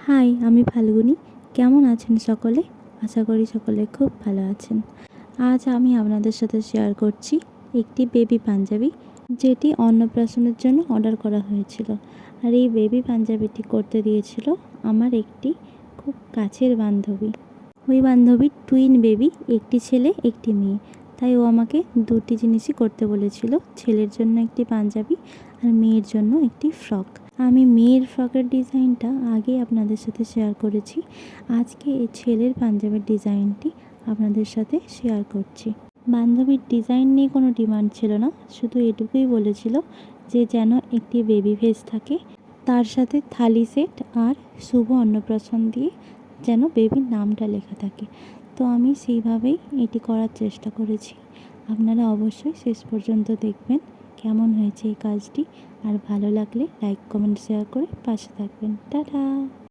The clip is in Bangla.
হাই, আমি ফাল্গুনী। কেমন আছেন সকলে? আশা করি সকলে খুব ভালো আছেন। আজ আমি আপনাদের সাথে শেয়ার করছি একটি বেবি পাঞ্জাবি, যেটি অন্নপ্রাশনের জন্য অর্ডার করা হয়েছিল। আর এই বেবি পাঞ্জাবিটি করতে দিয়েছিল আমার একটি খুব কাছের বান্ধবী। ওই বান্ধবীর টুইন বেবি, একটি ছেলে একটি মেয়ে। তাই ও আমাকে দুটি জিনিসই করতে বলেছিল, ছেলের জন্য একটি পাঞ্জাবি আর মেয়ের জন্য একটি ফ্রক। আমি মেয়ের ফ্রকের ডিজাইনটা আগে আপনাদের সাথে শেয়ার করেছি। আজকে এই ছেলের পাঞ্জাবির ডিজাইনটি আপনাদের সাথে শেয়ার করছি। বান্ধবীর ডিজাইন নিয়ে কোনো ডিমান্ড ছিল না, শুধু এটুকুই বলেছিল যে যেন একটি বেবি ফেস থাকে, তার সাথে থালি সেট আর শুভ অন্নপ্রাশন দিয়ে যেন বেবির নামটা লেখা থাকে। তো আমি সেইভাবেই এটি করার চেষ্টা করেছি। আপনারা অবশ্যই শেষ পর্যন্ত দেখবেন কেমন হয়েছে এই কাজটি। আর ভালো লাগলে লাইক, কমেন্ট, শেয়ার করে পাশে থাকবেন। টাটা।